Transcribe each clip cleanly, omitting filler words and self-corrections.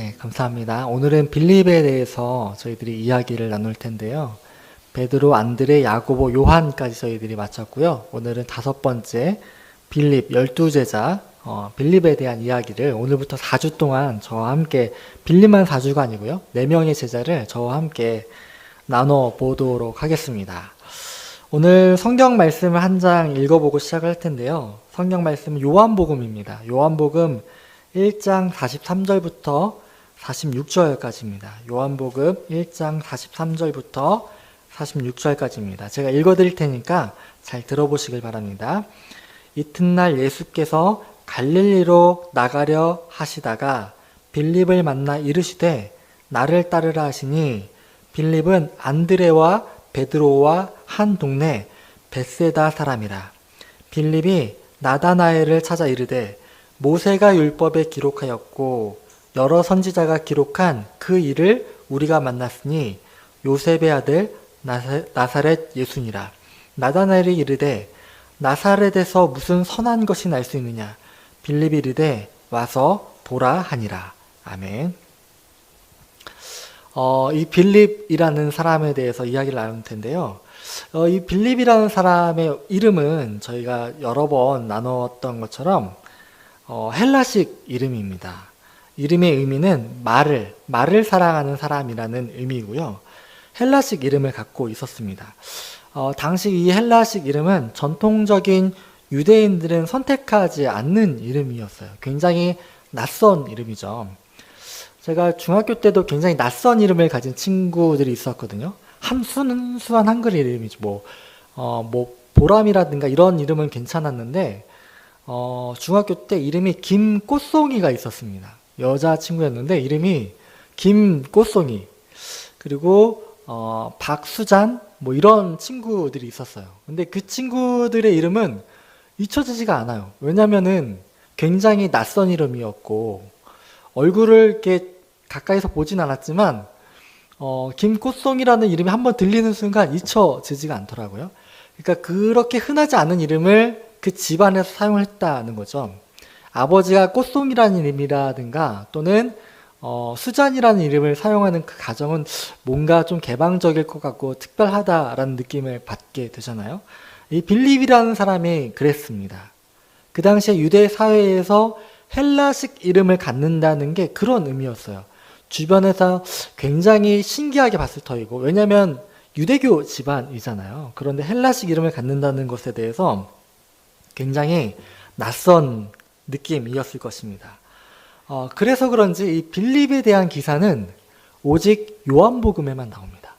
네, 감사합니다. 오늘은 빌립에 대해서 저희들이 이야기를 나눌 텐데요. 베드로, 안드레, 야고보, 요한까지 저희들이 마쳤고요. 오늘은 5번째 빌립 12제자 빌립에 대한 이야기를 오늘부터 4주 동안 저와 함께, 빌립만 4주가 아니고요. 4명의 제자를 저와 함께 나눠보도록 하겠습니다. 오늘 성경 말씀을 한 장 읽어보고 시작할 텐데요. 성경 말씀은 요한복음입니다. 요한복음 1장 43절부터 46절까지입니다. 요한복음 1장 43절부터 46절까지입니다. 제가 읽어드릴 테니까 잘 들어보시길 바랍니다. 이튿날 예수께서 갈릴리로 나가려 하시다가 빌립을 만나 이르시되 나를 따르라 하시니 빌립은 안드레와 베드로와 한 동네 벳세다 사람이라. 빌립이 나다나엘을 찾아 이르되 모세가 율법에 기록하였고 여러 선지자가 기록한 그 일을 우리가 만났으니 요셉의 아들 나사렛 예수니라. 나다나엘이 이르되 나사렛에서 무슨 선한 것이 날 수 있느냐. 빌립이 이르되 와서 보라 하니라. 아멘. 이 빌립이라는 사람에 대해서 이야기를 나눌 텐데요. 이 빌립이라는 사람의 이름은 저희가 여러 번 나누었던 것처럼 헬라식 이름입니다. 이름의 의미는 말을 사랑하는 사람이라는 의미고요. 헬라식 이름을 갖고 있었습니다. 당시 이 헬라식 이름은 전통적인 유대인들은 선택하지 않는 이름이었어요. 굉장히 낯선 이름이죠. 제가 중학교 때도 굉장히 낯선 이름을 가진 친구들이 있었거든요. 순수한 한글 이름이죠. 보람이라든가 이런 이름은 괜찮았는데, 중학교 때 이름이 김꽃송이가 있었습니다. 여자친구였는데 이름이 김꽃송이, 그리고 박수잔 이런 친구들이 있었어요. 근데 그 친구들의 이름은 잊혀지지가 않아요. 왜냐면은 굉장히 낯선 이름이었고 얼굴을 이렇게 가까이서 보진 않았지만 김꽃송이라는 이름이 한번 들리는 순간 잊혀지지가 않더라고요. 그러니까 그렇게 흔하지 않은 이름을 그 집안에서 사용했다는 거죠. 아버지가 꽃송이라는 이름이라든가 또는 수잔이라는 이름을 사용하는 그 가정은 뭔가 좀 개방적일 것 같고 특별하다라는 느낌을 받게 되잖아요. 이 빌립이라는 사람이 그랬습니다. 그 당시에 유대 사회에서 헬라식 이름을 갖는다는 게 그런 의미였어요. 주변에서 굉장히 신기하게 봤을 터이고, 왜냐하면 유대교 집안이잖아요. 그런데 헬라식 이름을 갖는다는 것에 대해서 굉장히 낯선 느낌이었을 것입니다. 그래서 그런지 이 빌립에 대한 기사는 오직 요한복음에만 나옵니다.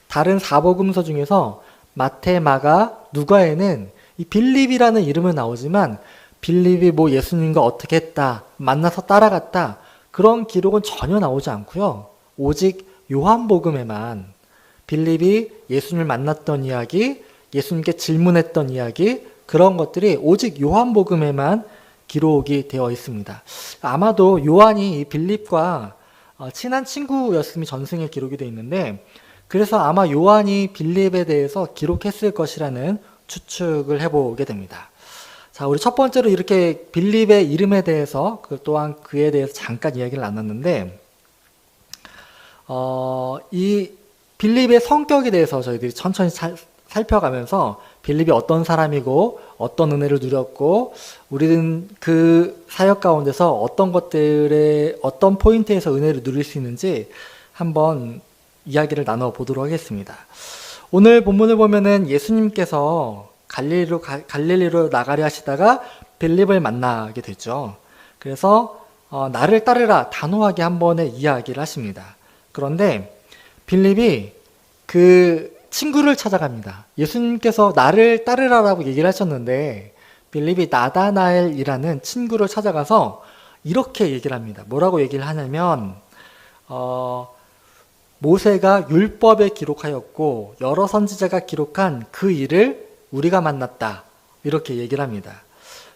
다른 4복음서 중에서 마태, 마가, 누가에는 이 빌립이라는 이름은 나오지만 빌립이 예수님과 어떻게 했다, 만나서 따라갔다, 그런 기록은 전혀 나오지 않고요. 오직 요한복음에만 빌립이 예수님을 만났던 이야기, 예수님께 질문했던 이야기, 그런 것들이 오직 요한복음에만 기록이 되어 있습니다. 아마도 요한이 이 빌립과 친한 친구였음이 전승에 기록이 되어 있는데, 그래서 아마 요한이 빌립에 대해서 기록했을 것이라는 추측을 해보게 됩니다. 자, 우리 첫 번째로 이렇게 빌립의 이름에 대해서, 또한 그에 대해서 잠깐 이야기를 나눴는데, 이 빌립의 성격에 대해서 저희들이 천천히 살펴가면서 빌립이 어떤 사람이고 어떤 은혜를 누렸고 우리는 그 사역 가운데서 어떤 것들의 어떤 포인트에서 은혜를 누릴 수 있는지 한번 이야기를 나눠보도록 하겠습니다. 오늘 본문을 보면은 예수님께서 갈릴리로 나가려 하시다가 빌립을 만나게 되죠. 그래서 나를 따르라 단호하게 한 번의 이야기를 하십니다. 그런데 빌립이 그 친구를 찾아갑니다. 예수님께서 나를 따르라라고 얘기를 하셨는데 빌립이 나다나엘이라는 친구를 찾아가서 이렇게 얘기를 합니다. 뭐라고 얘기를 하냐면 모세가 율법에 기록하였고 여러 선지자가 기록한 그 일을 우리가 만났다, 이렇게 얘기를 합니다.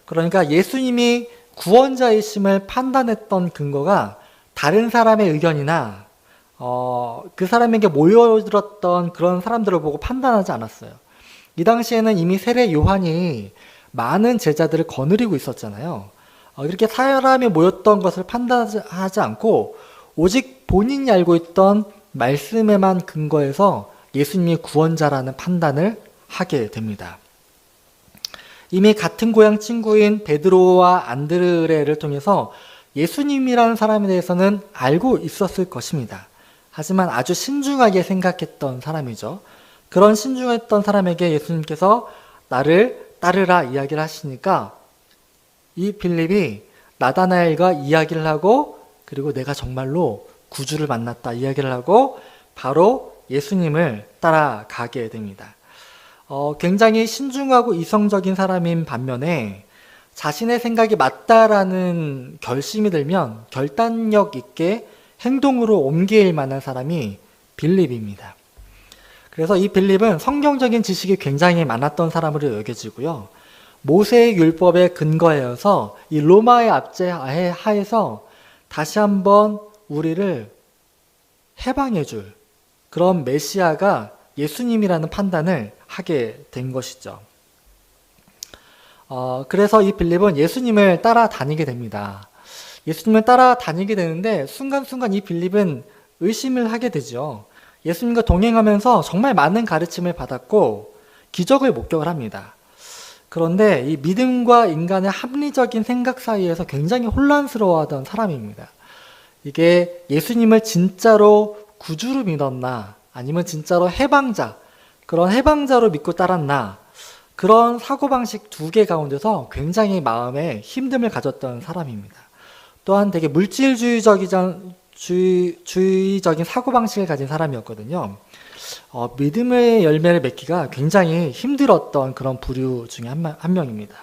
그러니까 예수님이 구원자이심을 판단했던 근거가 다른 사람의 의견이나 그 사람에게 모여들었던 그런 사람들을 보고 판단하지 않았어요. 이 당시에는 이미 세례 요한이 많은 제자들을 거느리고 있었잖아요. 이렇게 사람이 모였던 것을 판단하지 않고 오직 본인이 알고 있던 말씀에만 근거해서 예수님이 구원자라는 판단을 하게 됩니다. 이미 같은 고향 친구인 베드로와 안드레를 통해서 예수님이라는 사람에 대해서는 알고 있었을 것입니다. 하지만 아주 신중하게 생각했던 사람이죠. 그런 신중했던 사람에게 예수님께서 나를 따르라 이야기를 하시니까 이 빌립이 나다나엘과 이야기를 하고 그리고 내가 정말로 구주를 만났다 이야기를 하고 바로 예수님을 따라가게 됩니다. 굉장히 신중하고 이성적인 사람인 반면에 자신의 생각이 맞다라는 결심이 들면 결단력 있게 행동으로 옮길 만한 사람이 빌립입니다. 그래서 이 빌립은 성경적인 지식이 굉장히 많았던 사람으로 여겨지고요. 모세의 율법에 근거하여서 이 로마의 압제 하에서 다시 한번 우리를 해방해줄 그런 메시아가 예수님이라는 판단을 하게 된 것이죠. 그래서 이 빌립은 예수님을 따라다니게 됩니다. 예수님을 따라다니게 되는데 순간순간 이 빌립은 의심을 하게 되죠. 예수님과 동행하면서 정말 많은 가르침을 받았고 기적을 목격을 합니다. 그런데 이 믿음과 인간의 합리적인 생각 사이에서 굉장히 혼란스러워하던 사람입니다. 이게 예수님을 진짜로 구주로 믿었나 아니면 진짜로 해방자, 그런 해방자로 믿고 따랐나 그런 사고방식 두 개 가운데서 굉장히 마음에 힘듦을 가졌던 사람입니다. 또한 되게 물질주의적인 사고방식을 가진 사람이었거든요. 믿음의 열매를 맺기가 굉장히 힘들었던 그런 부류 중에 한 명입니다.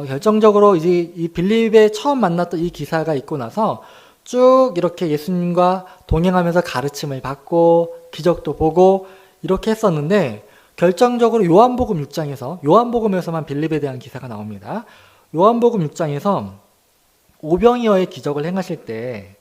결정적으로 이제 이 빌립의 처음 만났던 이 기사가 있고 나서 쭉 이렇게 예수님과 동행하면서 가르침을 받고 기적도 보고 이렇게 했었는데 결정적으로 요한복음 6장에서 요한복음에서만 빌립에 대한 기사가 나옵니다. 요한복음 6장에서 오병이어의 기적을 행하실 때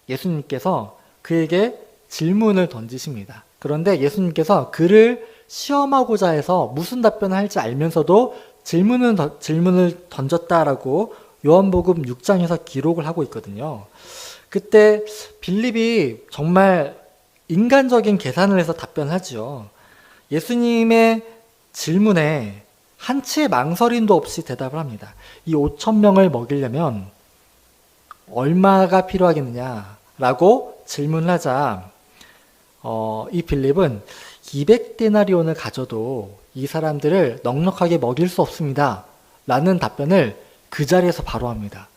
예수님께서 그에게 질문을 던지십니다. 그런데 예수님께서 그를 시험하고자 해서 무슨 답변을 할지 알면서도 질문을 던졌다라고 요한복음 6장에서 기록을 하고 있거든요. 그때 빌립이 정말 인간적인 계산을 해서 답변하죠. 예수님의 질문에 한치의 망설임도 없이 대답을 합니다. 이 5,000명을 먹이려면 얼마가 필요하겠느냐라고 질문을 하자 이 빌립은 200데나리온을 가져도 이 사람들을 넉넉하게 먹일 수 없습니다. 라는 답변을 그 자리에서 바로 합니다.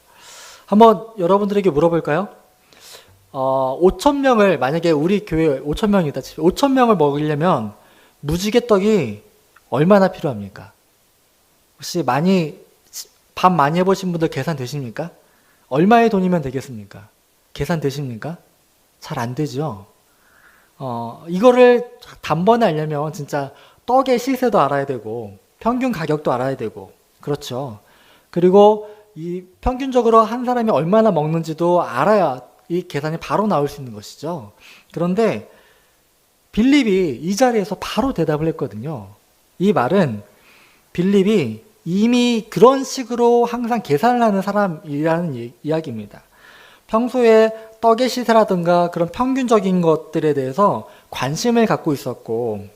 한번 여러분들에게 물어볼까요? 5,000명을 만약에 우리 교회 5,000명이다 치면 5,000명을 먹이려면 무지개떡이 얼마나 필요합니까? 혹시 밥 많이 해보신 분들 계산 되십니까? 얼마의 돈이면 되겠습니까? 계산 되십니까? 잘 안 되죠. 이거를 단번에 알려면 진짜 떡의 시세도 알아야 되고 평균 가격도 알아야 되고 그렇죠. 그리고 이 평균적으로 한 사람이 얼마나 먹는지도 알아야 이 계산이 바로 나올 수 있는 것이죠. 그런데 빌립이 이 자리에서 바로 대답을 했거든요. 이 말은 빌립이 이미 그런 식으로 항상 계산을 하는 사람이라는 이야기입니다. 평소에 떡의 시세라든가 그런 평균적인 것들에 대해서 관심을 갖고 있었고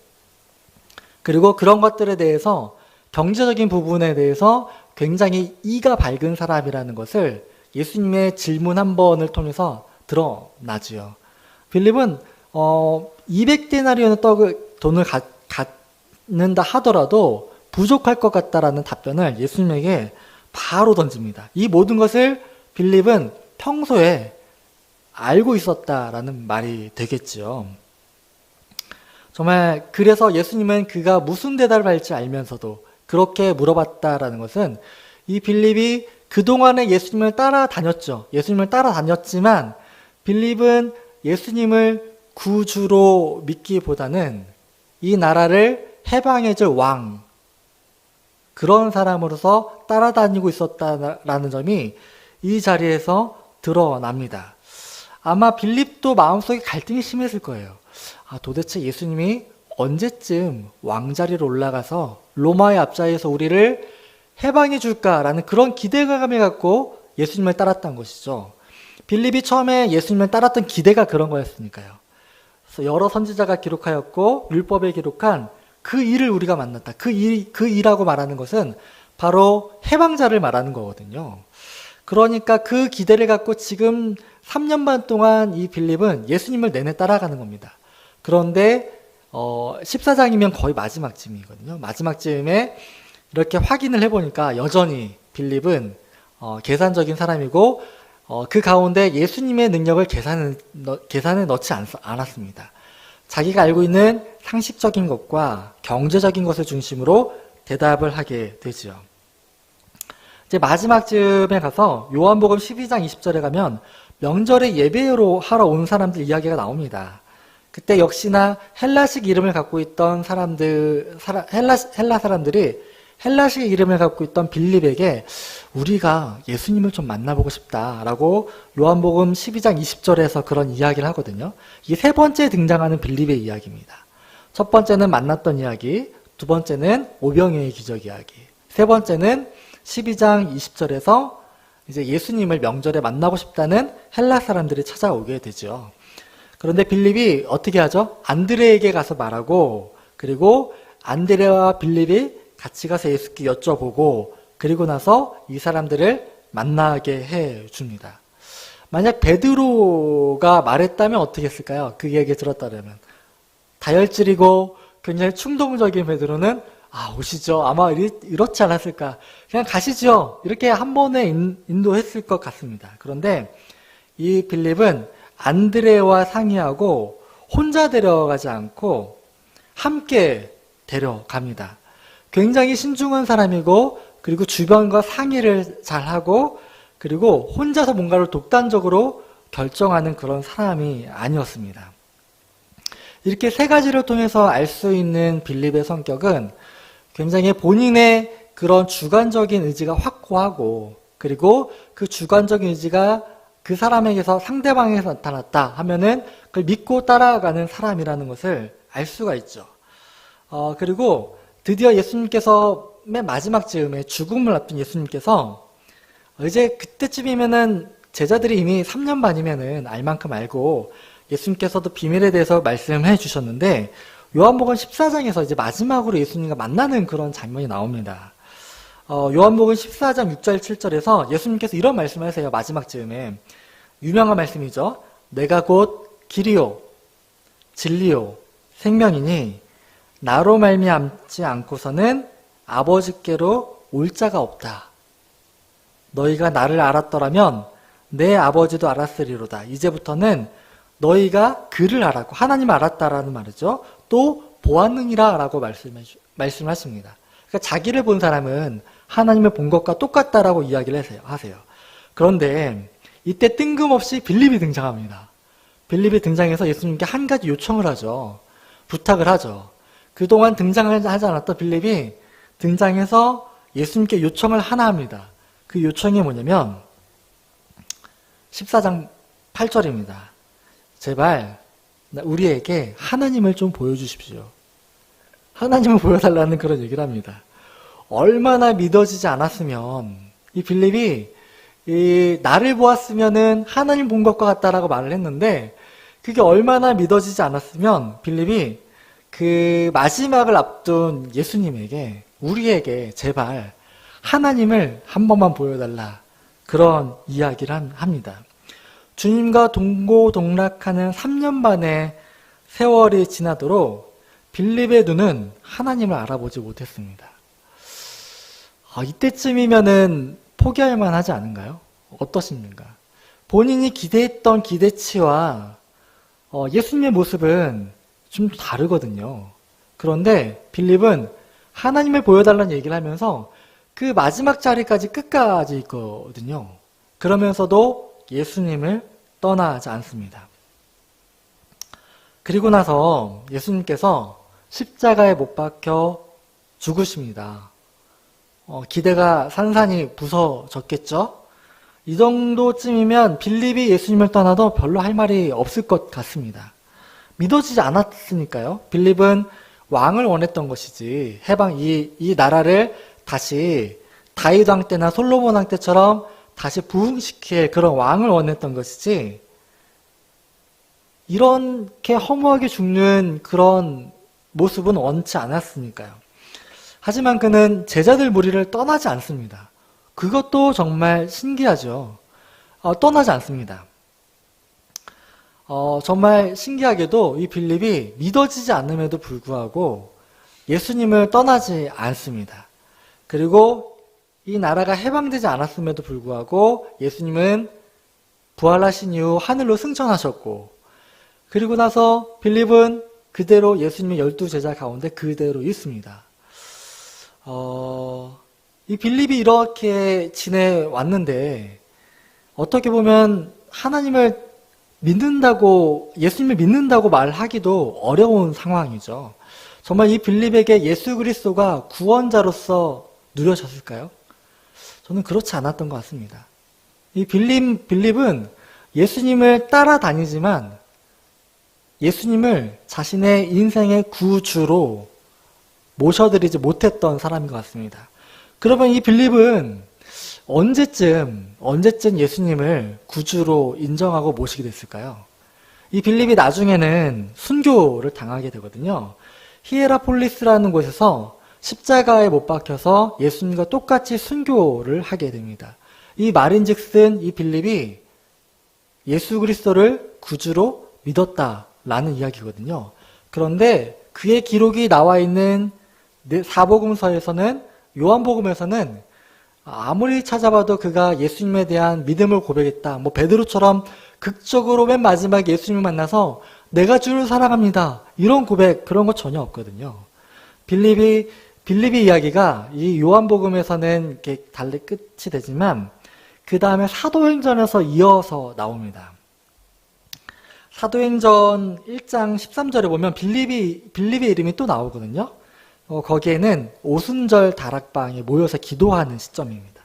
그리고 그런 것들에 대해서 경제적인 부분에 대해서 굉장히 이가 밝은 사람이라는 것을 예수님의 질문 한 번을 통해서 드러나지요. 빌립은 200데나리온의 돈을 갖는다 하더라도 부족할 것 같다라는 답변을 예수님에게 바로 던집니다. 이 모든 것을 빌립은 평소에 알고 있었다라는 말이 되겠죠. 정말 그래서 예수님은 그가 무슨 대답을 할지 알면서도 그렇게 물어봤다라는 것은 이 빌립이 그동안에 예수님을 따라다녔죠. 예수님을 따라다녔지만 빌립은 예수님을 구주로 믿기보다는 이 나라를 해방해줄 왕, 그런 사람으로서 따라다니고 있었다라는 점이 이 자리에서 드러납니다. 아마 빌립도 마음속에 갈등이 심했을 거예요. 도대체 예수님이 언제쯤 왕자리로 올라가서 로마의 압자에서 우리를 해방해 줄까라는 그런 기대감을 갖고 예수님을 따랐던 것이죠. 빌립이 처음에 예수님을 따랐던 기대가 그런 거였으니까요. 그래서 여러 선지자가 기록하였고 율법에 기록한 그 일을 우리가 만났다. 그 일이라고 말하는 것은 바로 해방자를 말하는 거거든요. 그러니까 그 기대를 갖고 지금 3년 반 동안 이 빌립은 예수님을 내내 따라가는 겁니다. 그런데 14장이면 거의 마지막 쯤이거든요. 마지막 쯤에 이렇게 확인을 해보니까 여전히 빌립은 계산적인 사람이고 그 가운데 예수님의 능력을 계산에 넣지 않았습니다. 자기가 알고 있는 상식적인 것과 경제적인 것을 중심으로 대답을 하게 되지요. 이제 마지막 쯤에 가서 요한복음 12장 20절에 가면 명절에 예배로 하러 온 사람들 이야기가 나옵니다. 그때 역시나 헬라식 이름을 갖고 있던 헬라 사람들이 헬라식 이름을 갖고 있던 빌립에게 우리가 예수님을 좀 만나보고 싶다라고 요한복음 12장 20절에서 그런 이야기를 하거든요. 이게 세 번째 등장하는 빌립의 이야기입니다. 첫 번째는 만났던 이야기, 두 번째는 오병이어의 기적 이야기, 세 번째는 12장 20절에서 이제 예수님을 명절에 만나고 싶다는 헬라 사람들이 찾아오게 되죠. 그런데 빌립이 어떻게 하죠? 안드레에게 가서 말하고, 그리고 안드레와 빌립이 같이 가서 예수께 여쭤보고, 그리고 나서 이 사람들을 만나게 해 줍니다. 만약 베드로가 말했다면 어떻게 했을까요? 그 얘기 들었다면. 다혈질이고 굉장히 충동적인 베드로는 오시죠. 아마 이렇지 않았을까. 그냥 가시죠. 이렇게 한 번에 인도했을 것 같습니다. 그런데 이 빌립은 안드레와 상의하고 혼자 데려가지 않고 함께 데려갑니다. 굉장히 신중한 사람이고, 그리고 주변과 상의를 잘하고, 그리고 혼자서 뭔가를 독단적으로 결정하는 그런 사람이 아니었습니다. 이렇게 세 가지를 통해서 알 수 있는 빌립의 성격은 굉장히 본인의 그런 주관적인 의지가 확고하고, 그리고 그 주관적인 의지가 그 사람에게서 상대방에서 나타났다 하면은 그걸 믿고 따라가는 사람이라는 것을 알 수가 있죠. 그리고 드디어 예수님께서 맨 마지막 즈음에 죽음을 앞둔 예수님께서 이제 그때쯤이면은 제자들이 이미 3년 반이면은 알 만큼 알고 예수님께서도 비밀에 대해서 말씀해 주셨는데 요한복음 14장에서 이제 마지막으로 예수님과 만나는 그런 장면이 나옵니다. 요한복음 14장 6절 7절에서 예수님께서 이런 말씀을 하세요. 마지막 즈음에 유명한 말씀이죠. 내가 곧 길이요 진리요 생명이니 나로 말미암지 않고서는 아버지께로 올 자가 없다. 너희가 나를 알았더라면 내 아버지도 알았으리로다. 이제부터는 너희가 그를 알았고 하나님을 알았다라는 말이죠. 또 보았느니라 라고 말씀하십니다. 그러니까 자기를 본 사람은 하나님을 본 것과 똑같다라고 이야기를 하세요. 그런데 이때 뜬금없이 빌립이 등장합니다. 빌립이 등장해서 예수님께 한 가지 요청을 하죠. 부탁을 하죠. 그동안 등장하지 않았던 빌립이 등장해서 예수님께 요청을 하나 합니다. 그 요청이 뭐냐면 14장 8절입니다. 제발 우리에게 하나님을 좀 보여주십시오. 하나님을 보여달라는 그런 얘기를 합니다. 얼마나 믿어지지 않았으면 이 빌립이 나를 보았으면은 하나님 본 것과 같다라고 말을 했는데 그게 얼마나 믿어지지 않았으면 빌립이 그 마지막을 앞둔 예수님에게 우리에게 제발 하나님을 한 번만 보여달라 그런 이야기를 합니다. 주님과 동고동락하는 3년 반의 세월이 지나도록 빌립의 눈은 하나님을 알아보지 못했습니다. 이때쯤이면은 포기할 만하지 않은가요? 어떠십니까? 본인이 기대했던 기대치와 예수님의 모습은 좀 다르거든요. 그런데 빌립은 하나님을 보여달라는 얘기를 하면서 그 마지막 자리까지 끝까지 있거든요. 그러면서도 예수님을 떠나지 않습니다. 그리고 나서 예수님께서 십자가에 못 박혀 죽으십니다. 기대가 산산이 부서졌겠죠? 이 정도쯤이면 빌립이 예수님을 떠나도 별로 할 말이 없을 것 같습니다. 믿어지지 않았으니까요. 빌립은 왕을 원했던 것이지 이 나라를 다시 다윗 왕 때나 솔로몬 왕 때처럼 다시 부흥시킬 그런 왕을 원했던 것이지, 이렇게 허무하게 죽는 그런 모습은 원치 않았으니까요. 하지만 그는 제자들 무리를 떠나지 않습니다. 그것도 정말 신기하죠. 떠나지 않습니다. 정말 신기하게도 이 빌립이 믿어지지 않음에도 불구하고 예수님을 떠나지 않습니다. 그리고 이 나라가 해방되지 않았음에도 불구하고 예수님은 부활하신 이후 하늘로 승천하셨고, 그리고 나서 빌립은 그대로 예수님의 12제자 가운데 그대로 있습니다. 이 빌립이 이렇게 지내왔는데 어떻게 보면 하나님을 믿는다고, 예수님을 믿는다고 말하기도 어려운 상황이죠. 정말 이 빌립에게 예수 그리스도가 구원자로서 누려졌을까요? 저는 그렇지 않았던 것 같습니다. 이 빌립은 예수님을 따라다니지만 예수님을 자신의 인생의 구주로 모셔드리지 못했던 사람인 것 같습니다. 그러면 이 빌립은 언제쯤 예수님을 구주로 인정하고 모시게 됐을까요? 이 빌립이 나중에는 순교를 당하게 되거든요. 히에라폴리스라는 곳에서 십자가에 못 박혀서 예수님과 똑같이 순교를 하게 됩니다. 이 말인즉슨 이 빌립이 예수 그리스도를 구주로 믿었다라는 이야기거든요. 그런데 그의 기록이 나와 있는 사복음서에서는, 요한복음에서는 아무리 찾아봐도 그가 예수님에 대한 믿음을 고백했다, 베드로처럼 극적으로 맨 마지막에 예수님을 만나서 내가 주를 사랑합니다, 이런 고백, 그런 거 전혀 없거든요. 빌립의 이야기가 이 요한복음에서는 이렇게 달리 끝이 되지만 그 다음에 사도행전에서 이어서 나옵니다. 사도행전 1장 13절에 보면 빌립의 이름이 또 나오거든요. 거기에는 오순절 다락방에 모여서 기도하는 시점입니다.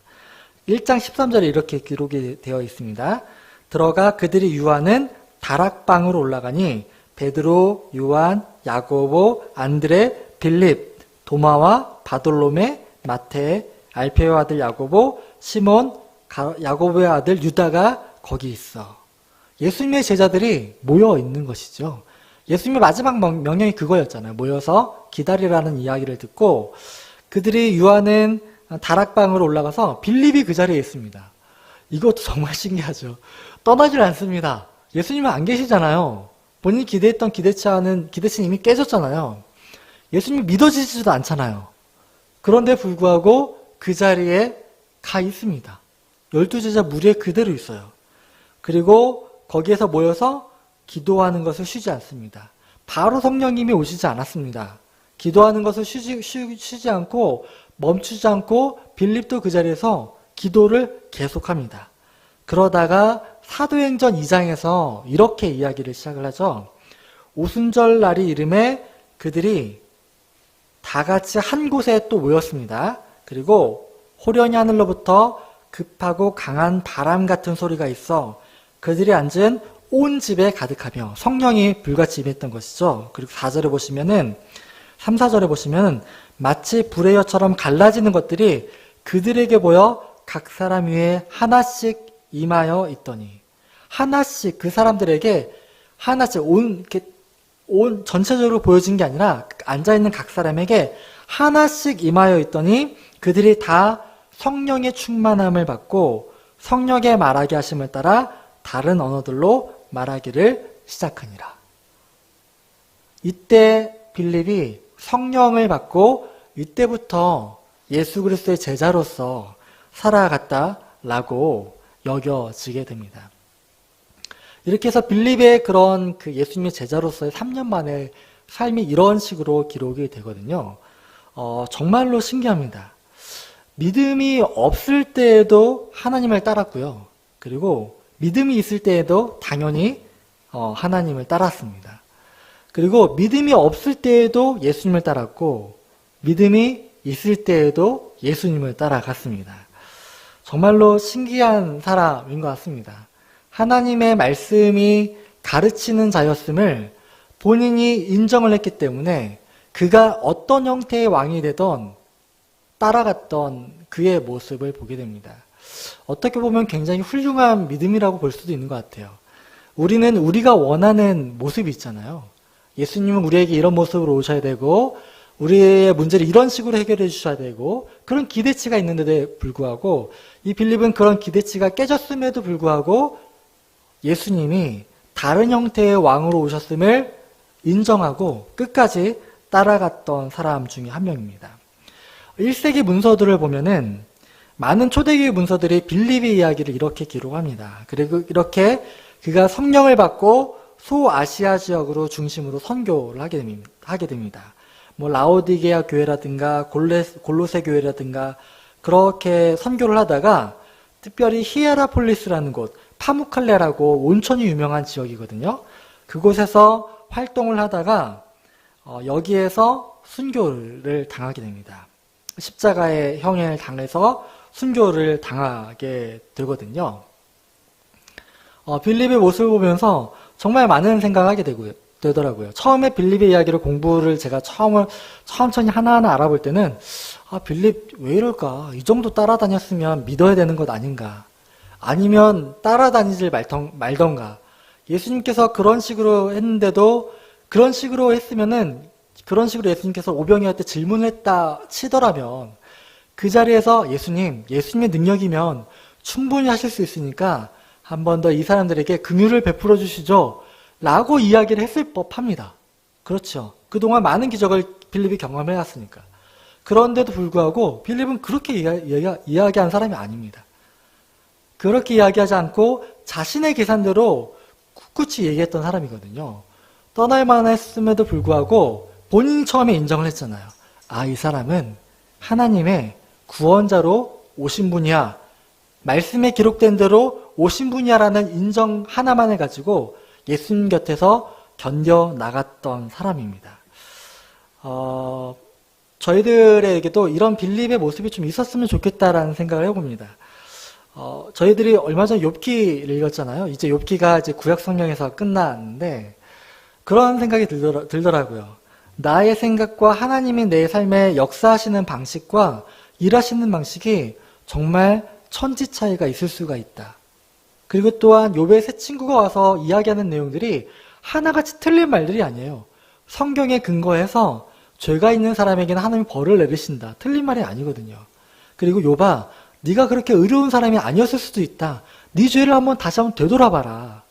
1장 13절에 이렇게 기록이 되어 있습니다. 들어가 그들이 유하는 다락방으로 올라가니 베드로, 요한, 야고보, 안드레, 빌립, 도마와 바돌로메, 마태, 알페의 아들 야고보, 시몬, 야고보의 아들 유다가 거기 있어. 예수님의 제자들이 모여 있는 것이죠. 예수님의 마지막 명령이 그거였잖아요. 모여서 기다리라는 이야기를 듣고 그들이 유하는 다락방으로 올라가서 빌립이 그 자리에 있습니다. 이것도 정말 신기하죠. 떠나질 않습니다. 예수님은 안 계시잖아요. 본인이 기대했던 기대치는 이미 깨졌잖아요. 예수님이 믿어지지도 않잖아요. 그런데 불구하고 그 자리에 가 있습니다. 12제자 무리에 그대로 있어요. 그리고 거기에서 모여서 기도하는 것을 쉬지 않습니다. 바로 성령님이 오시지 않았습니다. 기도하는 것을 쉬지 않고 멈추지 않고 빌립도 그 자리에서 기도를 계속합니다. 그러다가 사도행전 2장에서 이렇게 이야기를 시작을 하죠. 오순절 날이 이름에 그들이 다 같이 한 곳에 또 모였습니다. 그리고 호련히 하늘로부터 급하고 강한 바람 같은 소리가 있어 그들이 앉은 온 집에 가득하며 성령이 불같이 임했던 것이죠. 그리고 4절에 보시면은 3, 4절에 보시면은 마치 불의 여처럼 갈라지는 것들이 그들에게 보여 각 사람 위에 하나씩 임하여 있더니, 하나씩 그 사람들에게 하나씩 온 전체적으로 보여진 게 아니라 앉아있는 각 사람에게 하나씩 임하여 있더니 그들이 다 성령의 충만함을 받고 성령의 말하게 하심을 따라 다른 언어들로 말하기를 시작하니라. 이때 빌립이 성령을 받고 이때부터 예수 그리스도의 제자로서 살아갔다라고 여겨지게 됩니다. 이렇게 해서 빌립의 그런 그 예수님의 제자로서의 3년 만에 삶이 이런 식으로 기록이 되거든요. 정말로 신기합니다. 믿음이 없을 때에도 하나님을 따랐고요. 그리고 믿음이 있을 때에도 당연히 하나님을 따랐습니다. 그리고 믿음이 없을 때에도 예수님을 따랐고 믿음이 있을 때에도 예수님을 따라갔습니다. 정말로 신기한 사람인 것 같습니다. 하나님의 말씀이 가르치는 자였음을 본인이 인정을 했기 때문에 그가 어떤 형태의 왕이 되던 따라갔던 그의 모습을 보게 됩니다. 어떻게 보면 굉장히 훌륭한 믿음이라고 볼 수도 있는 것 같아요. 우리는 우리가 원하는 모습이 있잖아요. 예수님은 우리에게 이런 모습으로 오셔야 되고 우리의 문제를 이런 식으로 해결해 주셔야 되고 그런 기대치가 있는데도 불구하고 이 빌립은 그런 기대치가 깨졌음에도 불구하고 예수님이 다른 형태의 왕으로 오셨음을 인정하고 끝까지 따라갔던 사람 중에 한 명입니다. 1세기 문서들을 보면은 많은 초대교회 문서들이 빌립의 이야기를 이렇게 기록합니다. 그리고 이렇게 그가 성령을 받고 소아시아 지역으로 중심으로 선교를 하게 됩니다. 뭐 라오디게아 교회라든가 골로새 교회라든가 그렇게 선교를 하다가 특별히 히에라폴리스라는 곳, 파무칼레라고 온천이 유명한 지역이거든요. 그곳에서 활동을 하다가 여기에서 순교를 당하게 됩니다. 십자가의 형을 당해서 순교를 당하게 되거든요. 빌립의 모습을 보면서 정말 많은 생각을 하게 되더라고요. 처음에 빌립의 이야기를 공부를 제가 천천히 하나하나 알아볼 때는 빌립 왜 이럴까? 이 정도 따라다녔으면 믿어야 되는 것 아닌가? 아니면 따라다니질 말던가? 예수님께서 그런 식으로 했는데도 그런 식으로 예수님께서 오병이한테 질문을 했다 치더라면 그 자리에서 예수님의 능력이면 충분히 하실 수 있으니까 한 번 더 이 사람들에게 긍휼을 베풀어 주시죠. 라고 이야기를 했을 법합니다. 그렇죠. 그동안 많은 기적을 빌립이 경험해왔으니까. 그런데도 불구하고 빌립은 그렇게 이야기한 사람이 아닙니다. 그렇게 이야기하지 않고 자신의 계산대로 꿋꿋이 얘기했던 사람이거든요. 떠날 만했음에도 불구하고 본인이 처음에 인정을 했잖아요. 이 사람은 하나님의 구원자로 오신 분이야. 말씀에 기록된 대로 오신 분이야라는 인정 하나만을 가지고 예수님 곁에서 견뎌나갔던 사람입니다. 저희들에게도 이런 빌립의 모습이 좀 있었으면 좋겠다라는 생각을 해봅니다. 저희들이 얼마 전에 욥기를 읽었잖아요. 이제 욥기가 이제 구약 성경에서 끝났는데 그런 생각이 들더라고요. 나의 생각과 하나님이 내 삶에 역사하시는 방식과 일하시는 방식이 정말 천지 차이가 있을 수가 있다. 그리고 또한 욥의 세 친구가 와서 이야기하는 내용들이 하나같이 틀린 말들이 아니에요. 성경에 근거해서 죄가 있는 사람에게는 하나님이 벌을 내리신다. 틀린 말이 아니거든요. 그리고 욥아, 네가 그렇게 의로운 사람이 아니었을 수도 있다. 네 죄를 다시 한번 되돌아봐라.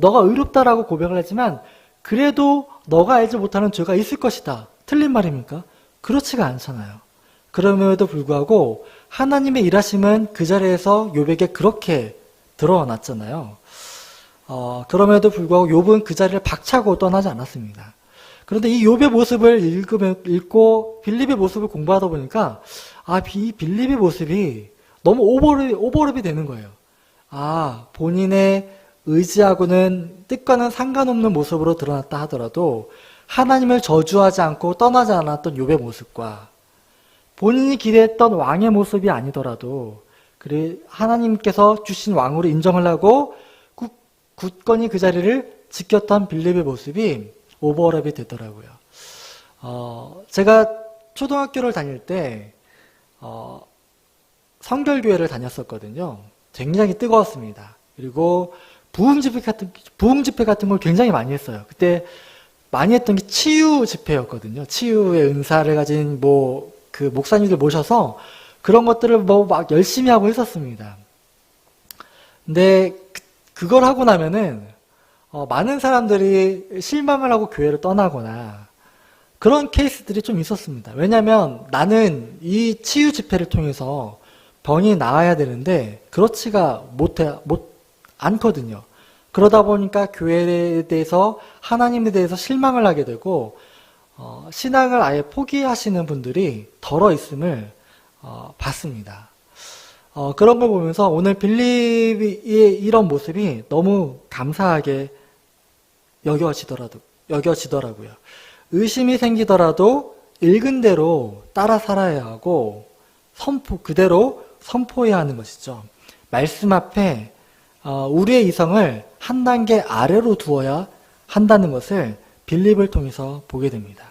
너가 의롭다라고 고백을 하지만 그래도 너가 알지 못하는 죄가 있을 것이다. 틀린 말입니까? 그렇지가 않잖아요. 그럼에도 불구하고 하나님의 일하심은 그 자리에서 욥에게 그렇게 드러났잖아요. 그럼에도 불구하고 욥은 그 자리를 박차고 떠나지 않았습니다. 그런데 이 욥의 모습을 읽고 빌립의 모습을 공부하다 보니까 이 빌립의 모습이 너무 오버랩이 되는 거예요. 본인의 의지하고는 뜻과는 상관없는 모습으로 드러났다 하더라도 하나님을 저주하지 않고 떠나지 않았던 욥의 모습과 본인이 기대했던 왕의 모습이 아니더라도 하나님께서 주신 왕으로 인정을 하고 굳건히 그 자리를 지켰던 빌립의 모습이 오버랩이 되더라고요. 제가 초등학교를 다닐 때 성결교회를 다녔었거든요. 굉장히 뜨거웠습니다. 그리고 부흥 집회 같은 걸 굉장히 많이 했어요. 그때 많이 했던 게 치유 집회였거든요. 치유의 은사를 가진 그 목사님들 모셔서 그런 것들을 막 열심히 하고 했었습니다. 근데 그걸 하고 나면은 많은 사람들이 실망을 하고 교회를 떠나거나 그런 케이스들이 좀 있었습니다. 왜냐하면 나는 이 치유 집회를 통해서 병이 나아야 되는데 그렇지가 않거든요. 그러다 보니까 교회에 대해서 하나님에 대해서 실망을 하게 되고 신앙을 아예 포기하시는 분들이 덜어 있음을 봤습니다. 그런 걸 보면서 오늘 빌립의 이런 모습이 너무 감사하게 여겨지더라고요. 의심이 생기더라도 읽은 대로 따라 살아야 하고 그대로 선포해야 하는 것이죠. 말씀 앞에 우리의 이성을 한 단계 아래로 두어야 한다는 것을 빌립을 통해서 보게 됩니다.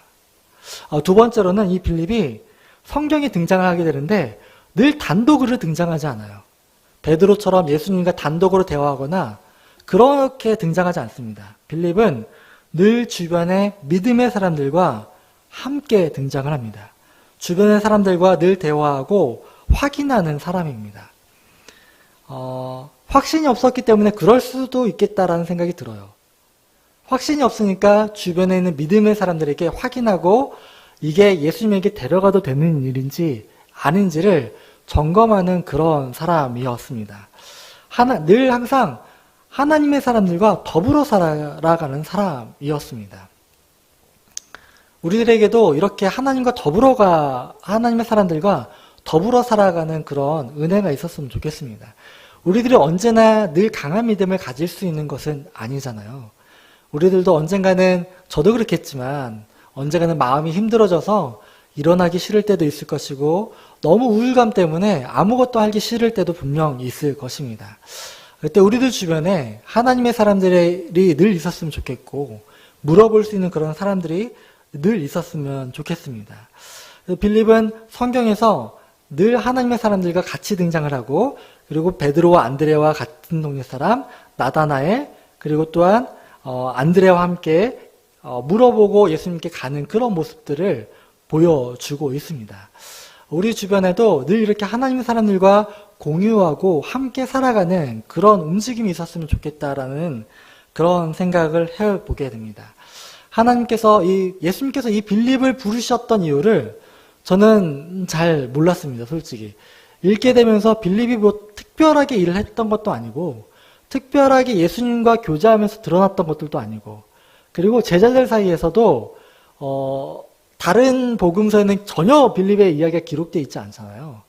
두 번째로는 이 빌립이 성경에 등장을 하게 되는데 늘 단독으로 등장하지 않아요. 베드로처럼 예수님과 단독으로 대화하거나 그렇게 등장하지 않습니다. 빌립은 늘 주변의 믿음의 사람들과 함께 등장을 합니다. 주변의 사람들과 늘 대화하고 확인하는 사람입니다. 확신이 없었기 때문에 그럴 수도 있겠다라는 생각이 들어요. 확신이 없으니까 주변에 있는 믿음의 사람들에게 확인하고 이게 예수님에게 데려가도 되는 일인지 아닌지를 점검하는 그런 사람이었습니다. 늘 항상 하나님의 사람들과 더불어 살아가는 사람이었습니다. 우리들에게도 이렇게 하나님의 사람들과 더불어 살아가는 그런 은혜가 있었으면 좋겠습니다. 우리들이 언제나 늘 강한 믿음을 가질 수 있는 것은 아니잖아요. 우리들도 언젠가는, 저도 그렇겠지만 언젠가는 마음이 힘들어져서 일어나기 싫을 때도 있을 것이고 너무 우울감 때문에 아무것도 하기 싫을 때도 분명 있을 것입니다. 그때 우리들 주변에 하나님의 사람들이 늘 있었으면 좋겠고 물어볼 수 있는 그런 사람들이 늘 있었으면 좋겠습니다. 빌립은 성경에서 늘 하나님의 사람들과 같이 등장을 하고, 그리고 베드로와 안드레와 같은 동네 사람 나다나엘, 그리고 또한 안드레와 함께 물어보고 예수님께 가는 그런 모습들을 보여주고 있습니다. 우리 주변에도 늘 이렇게 하나님의 사람들과 공유하고 함께 살아가는 그런 움직임이 있었으면 좋겠다라는 그런 생각을 해보게 됩니다. 예수님께서 이 빌립을 부르셨던 이유를 저는 잘 몰랐습니다, 솔직히. 읽게 되면서 빌립이 뭐 특별하게 일을 했던 것도 아니고, 특별하게 예수님과 교제하면서 드러났던 것들도 아니고, 그리고 제자들 사이에서도 다른 복음서에는 전혀 빌립의 이야기가 기록되어 있지 않잖아요.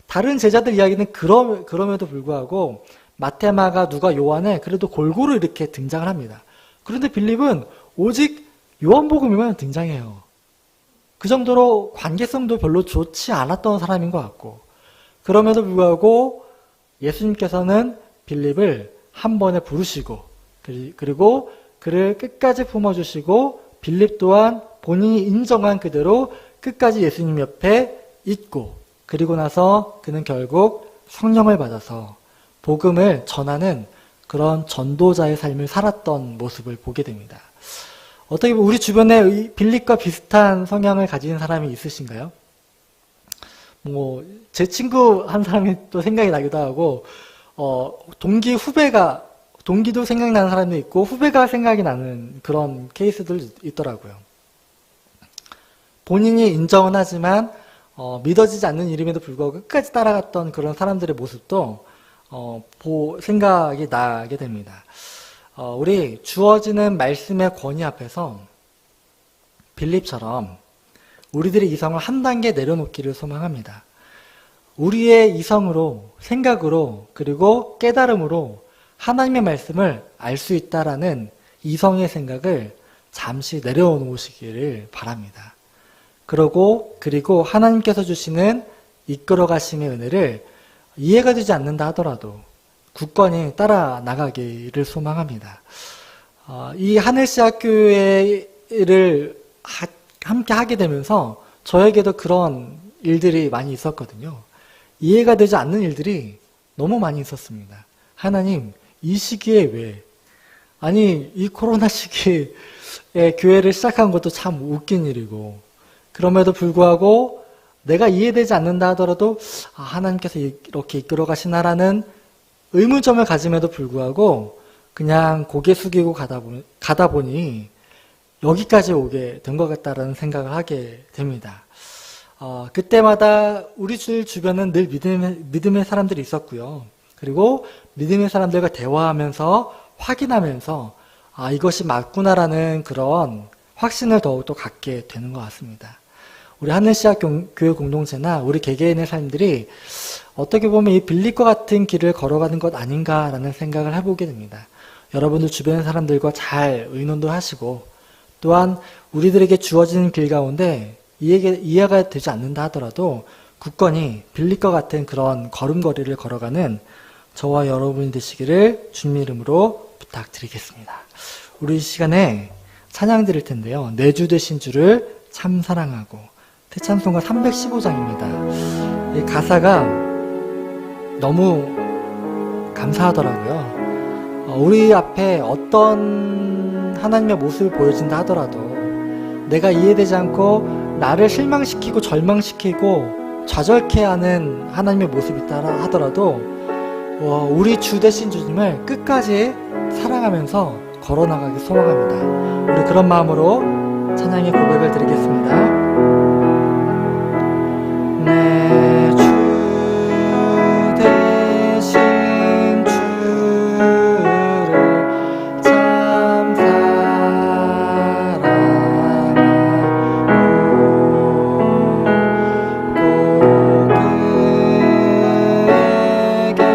다른 제자들 이야기는 그럼에도 불구하고 마태, 마가, 누가, 요한에 그래도 골고루 이렇게 등장을 합니다. 그런데 빌립은 오직 요한복음에만 등장해요. 그 정도로 관계성도 별로 좋지 않았던 사람인 것 같고, 그럼에도 불구하고 예수님께서는 빌립을 한 번에 부르시고, 그리고 그를 끝까지 품어주시고, 빌립 또한 본인이 인정한 그대로 끝까지 예수님 옆에 있고, 그리고 나서 그는 결국 성령을 받아서 복음을 전하는 그런 전도자의 삶을 살았던 모습을 보게 됩니다. 어떻게 보면 우리 주변에 빌립과 비슷한 성향을 가진 사람이 있으신가요? 제 친구 한 사람이 또 생각이 나기도 하고, 동기도 생각나는 사람도 있고, 후배가 생각이 나는 그런 케이스들 있더라고요. 본인이 인정은 하지만, 믿어지지 않는 일임에도 불구하고 끝까지 따라갔던 그런 사람들의 모습도, 생각이 나게 됩니다. 우리 주어지는 말씀의 권위 앞에서 빌립처럼 우리들의 이성을 한 단계 내려놓기를 소망합니다. 우리의 이성으로, 생각으로, 그리고 깨달음으로 하나님의 말씀을 알 수 있다라는 이성의 생각을 잠시 내려놓으시기를 바랍니다. 그리고 하나님께서 주시는 이끌어 가심의 은혜를 이해가 되지 않는다 하더라도 굳건히 따라 나가기를 소망합니다. 이 하늘시 학교를 함께 하게 되면서 저에게도 그런 일들이 많이 있었거든요. 이해가 되지 않는 일들이 너무 많이 있었습니다. 하나님, 이 시기에 왜? 아니, 이 코로나 시기에 교회를 시작한 것도 참 웃긴 일이고, 그럼에도 불구하고 내가 이해되지 않는다 하더라도 하나님께서 이렇게 이끌어 가시나라는 의문점을 가짐에도 불구하고 그냥 고개 숙이고 가다 보니 여기까지 오게 된 것 같다라는 생각을 하게 됩니다. 그때마다 우리 주변은 늘 믿음의 사람들이 있었고요. 그리고 믿음의 사람들과 대화하면서 확인하면서 이것이 맞구나라는 그런 확신을 더욱더 갖게 되는 것 같습니다. 우리 하늘시학 교회 공동체나 우리 개개인의 삶들이 어떻게 보면 이 빌립과 같은 길을 걸어가는 것 아닌가라는 생각을 해보게 됩니다. 여러분들 주변의 사람들과 잘 의논도 하시고, 또한 우리들에게 주어지는 길 가운데 이해가 되지 않는다 하더라도 굳건히 빌립과 같은 그런 걸음걸이를 걸어가는 저와 여러분이 되시기를 주님 이름으로 부탁드리겠습니다. 우리 이 시간에 찬양 드릴 텐데요. 내 주 되신 주를 참 사랑하고, 태찬송가 315장입니다. 이 가사가 너무 감사하더라고요. 우리 앞에 어떤 하나님의 모습을 보여준다 하더라도 내가 이해되지 않고 나를 실망시키고 절망시키고 좌절케 하는 하나님의 모습이 있다 하더라도 우리 주 되신 주님을 끝까지 사랑하면서 걸어나가기 소망합니다. 우리 그런 마음으로 찬양의 고백을 드리겠습니다. 내 주 되신 주를 참 사랑하고 꼭 그에게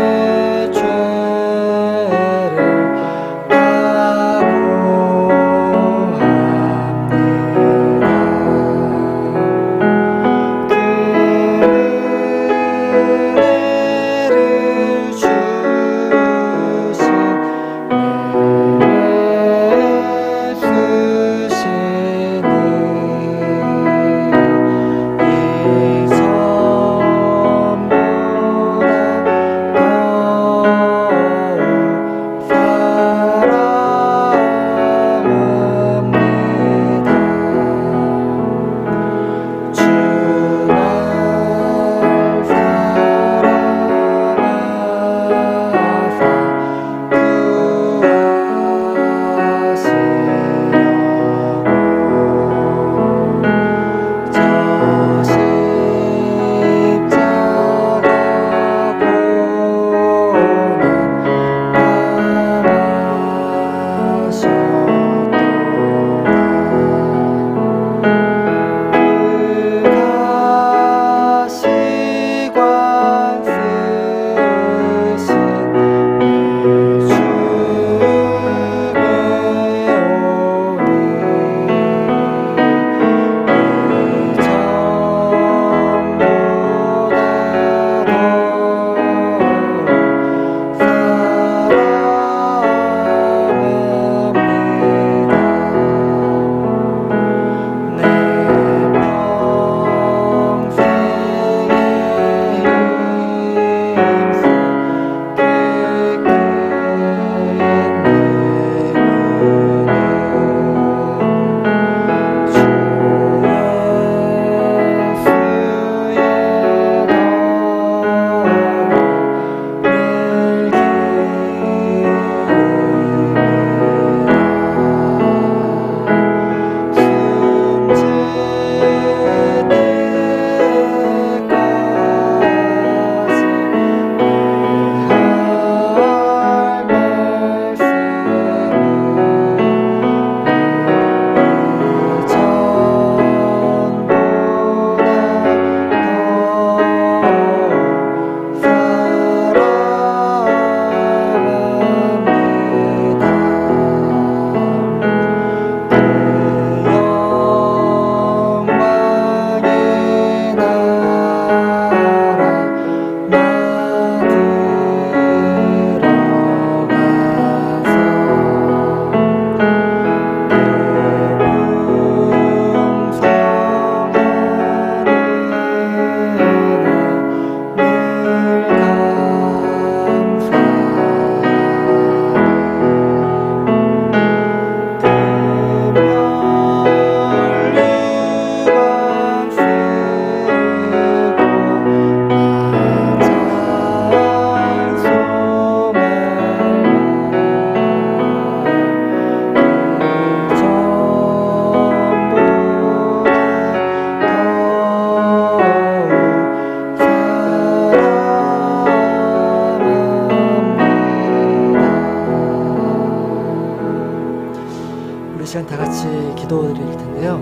죄를 시간 다 같이 기도드릴 텐데요.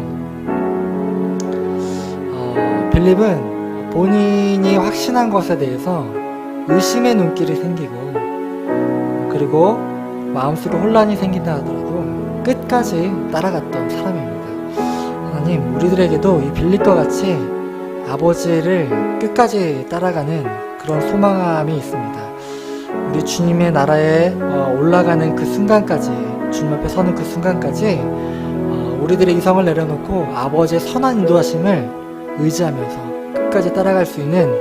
빌립은 본인이 확신한 것에 대해서 의심의 눈길이 생기고, 그리고 마음속에 혼란이 생긴다 하더라도 끝까지 따라갔던 사람입니다. 하나님, 우리들에게도 이 빌립과 같이 아버지를 끝까지 따라가는 그런 소망함이 있습니다. 우리 주님의 나라에 올라가는 그 순간까지, 주님 앞에 서는 그 순간까지 우리들의 이성을 내려놓고 아버지의 선한 인도하심을 의지하면서 끝까지 따라갈 수 있는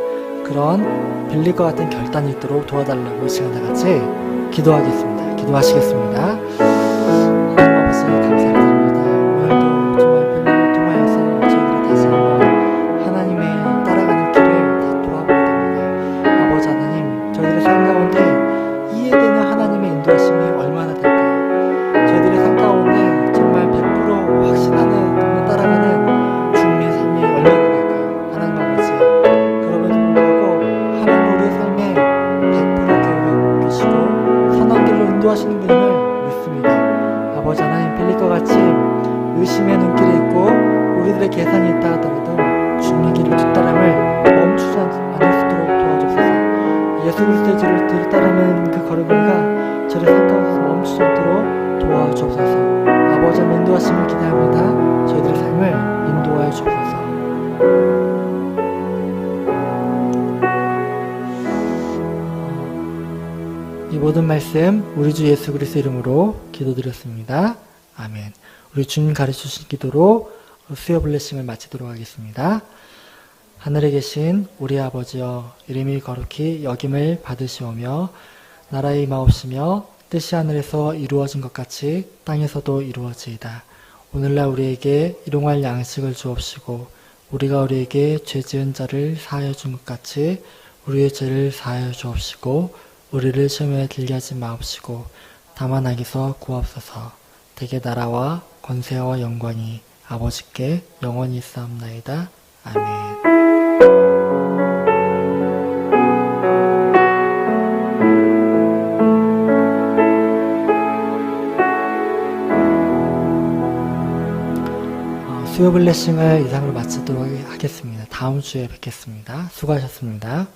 그런 빌릴 것 같은 결단이 있도록 도와달라고 이 시간 다 같이 기도하겠습니다. 기도하시겠습니다. 하나님 아버지 감사드립니다. 오늘도 정말 빌림을 통하여서 저희들이 다시 한번 하나님의 따라가는 길을 다 돌아보게 됩니다. 아버지 하나님, 저희들의 삶 가운데 이해되는 하나님의 인도하심이 얼마나 될까요? 저희들의 삶 가운데 정말 100% 확신하는 정말 따라가는 주님의 삶이 얼마나 될까요? 하나님 아버지, 그럼에도 불구하고 하나님 우리의 삶에 100% 계획을 계시고 선한 길로 인도하시는 분임을 믿습니다. 아버지 하나님, 빌립과 같이 의심의 눈길이 있고 우리들의 계산이 있다 하더라도 주님의 길을 뒤따름을 멈추지 않을 수 있도록 도와주소서. 예수 그리스도의 길을 따르는 그 걸음걸이가 저를 삶 가운데서 멈추지 않도록 도와주옵소서. 아버지 하나님 인도하심을 기대합니다. 저희들의 삶을 인도하여 주옵소서. 이 모든 말씀 우리 주 예수 그리스도 이름으로 기도드렸습니다. 아멘. 우리 주님 가르쳐주신 기도로 수요 블레싱을 마치도록 하겠습니다. 하늘에 계신 우리 아버지여, 이름이 거룩히 여김을 받으시오며 나라의 임하옵시며 뜻이 하늘에서 이루어진 것 같이 땅에서도 이루어지이다. 오늘날 우리에게 일용할 양식을 주옵시고 우리가 우리에게 죄 지은 자를 사하여 준 것 같이 우리의 죄를 사하여 주옵시고 우리를 시험에 들게 하지 마옵시고 다만 악에서 구하옵소서. 대개 나라와 권세와 영광이 아버지께 영원히 있사옵나이다. 아멘. 수요 블레싱을 이상으로 마치도록 하겠습니다. 다음 주에 뵙겠습니다. 수고하셨습니다.